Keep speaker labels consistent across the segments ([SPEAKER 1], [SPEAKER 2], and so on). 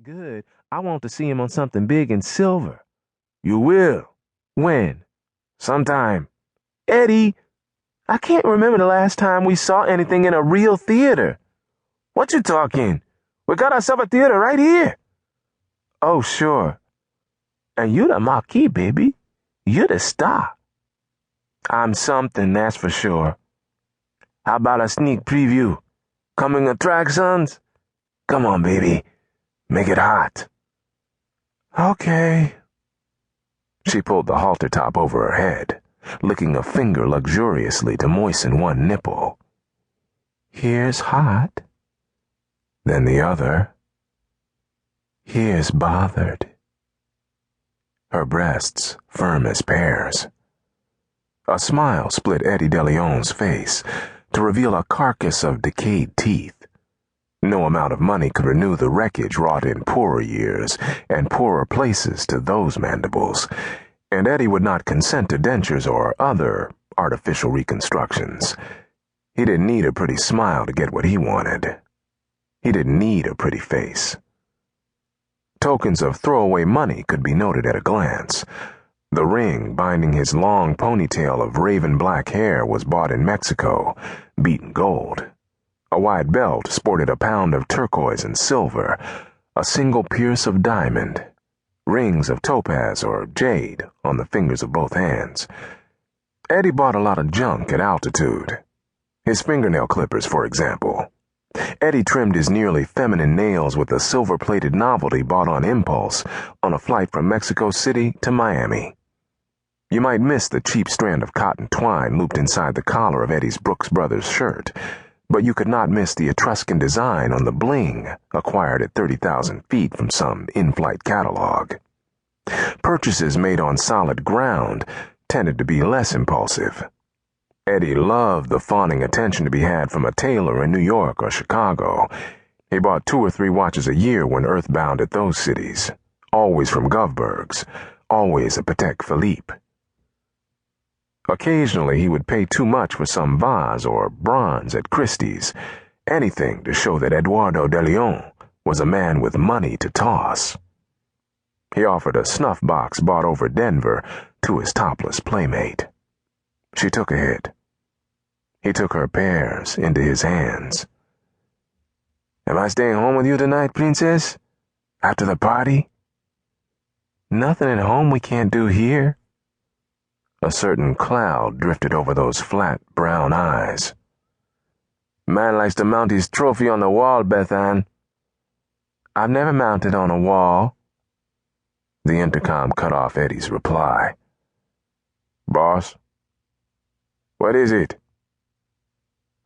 [SPEAKER 1] good, I want to see him on something big and silver.
[SPEAKER 2] You will.
[SPEAKER 1] When?
[SPEAKER 2] Sometime.
[SPEAKER 1] Eddie, I can't remember the last time we saw anything in a real theater.
[SPEAKER 2] What you talking? We got ourselves a theater right here.
[SPEAKER 1] Oh, sure. And you the marquee, baby. You the star. I'm something, that's for sure.
[SPEAKER 2] How about a sneak preview? Coming attractions? Come on, baby. Make it hot.
[SPEAKER 1] Okay.
[SPEAKER 3] She pulled the halter top over her head, licking a finger luxuriously to moisten one nipple.
[SPEAKER 1] Here's hot.
[SPEAKER 3] Then the other.
[SPEAKER 1] Here's bothered.
[SPEAKER 3] Her breasts firm as pears. A smile split Eddie DeLeon's face to reveal a carcass of decayed teeth. No amount of money could renew the wreckage wrought in poorer years and poorer places to those mandibles, and Eddie would not consent to dentures or other artificial reconstructions. He didn't need a pretty smile to get what he wanted. He didn't need a pretty face. Tokens of throwaway money could be noted at a glance. The ring binding his long ponytail of raven black hair was bought in Mexico, beaten gold. A wide belt sported a pound of turquoise and silver, a single pierce of diamond, rings of topaz or jade on the fingers of both hands. Eddie bought a lot of junk at altitude. His fingernail clippers, for example. Eddie trimmed his nearly feminine nails with a silver-plated novelty bought on impulse on a flight from Mexico City to Miami. You might miss the cheap strand of cotton twine looped inside the collar of Eddie's Brooks Brothers shirt, but you could not miss the Etruscan design on the bling acquired at 30,000 feet from some in-flight catalog. Purchases made on solid ground tended to be less impulsive. Eddie loved the fawning attention to be had from a tailor in New York or Chicago. He bought 2 or 3 watches a year when earthbound at those cities, always from Govberg's, always a Patek Philippe. Occasionally he would pay too much for some vase or bronze at Christie's, anything to show that Eduardo de Leon was a man with money to toss. He offered a snuff box bought over Denver to his topless playmate. She took a hit. He took her pears into his hands.
[SPEAKER 2] Am I staying home with you tonight, princess? After the party?
[SPEAKER 1] Nothing at home we can't do here.
[SPEAKER 3] A certain cloud drifted over those flat, brown eyes.
[SPEAKER 2] Man likes to mount his trophy on the wall, Bethan.
[SPEAKER 1] I've never mounted on a wall.
[SPEAKER 3] The intercom cut off Eddie's reply.
[SPEAKER 2] Boss? What is it?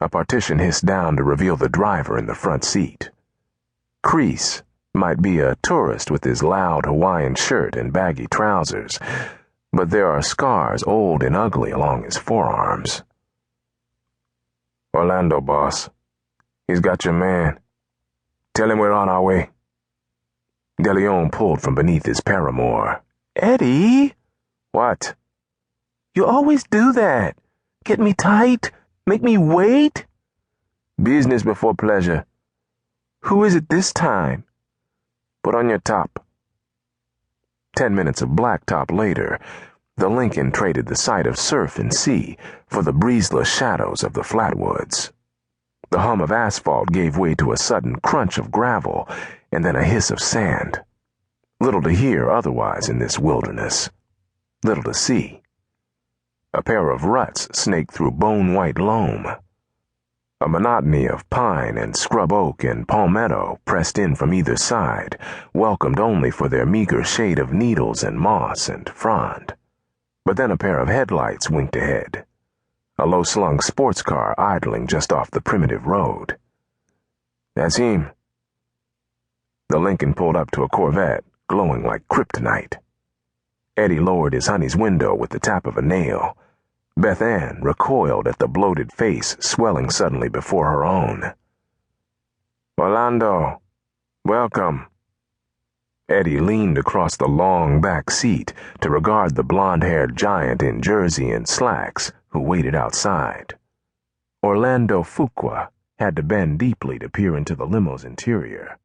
[SPEAKER 3] A partition hissed down to reveal the driver in the front seat. Crease might be a tourist with his loud Hawaiian shirt and baggy trousers, but there are scars old and ugly along his forearms.
[SPEAKER 2] Orlando, boss. He's got your man. Tell him we're on our way.
[SPEAKER 3] De Leon pulled from beneath his paramour.
[SPEAKER 1] Eddie?
[SPEAKER 2] What?
[SPEAKER 1] You always do that. Get me tight? Make me wait?
[SPEAKER 2] Business before pleasure.
[SPEAKER 1] Who is it this time?
[SPEAKER 2] Put on your top.
[SPEAKER 3] 10 minutes of blacktop later, the Lincoln traded the sight of surf and sea for the breezeless shadows of the flatwoods. The hum of asphalt gave way to a sudden crunch of gravel and then a hiss of sand. Little to hear otherwise in this wilderness. Little to see. A pair of ruts snaked through bone-white loam. A monotony of pine and scrub oak and palmetto pressed in from either side, welcomed only for their meager shade of needles and moss and frond. But then a pair of headlights winked ahead. A low-slung sports car idling just off the primitive road.
[SPEAKER 2] That's him.
[SPEAKER 3] The Lincoln pulled up to a Corvette, glowing like kryptonite. Eddie lowered his honey's window with the tap of a nail. Beth Ann recoiled at the bloated face swelling suddenly before her own.
[SPEAKER 2] Orlando, welcome.
[SPEAKER 3] Eddie leaned across the long back seat to regard the blonde-haired giant in jersey and slacks who waited outside. Orlando Fuqua had to bend deeply to peer into the limo's interior.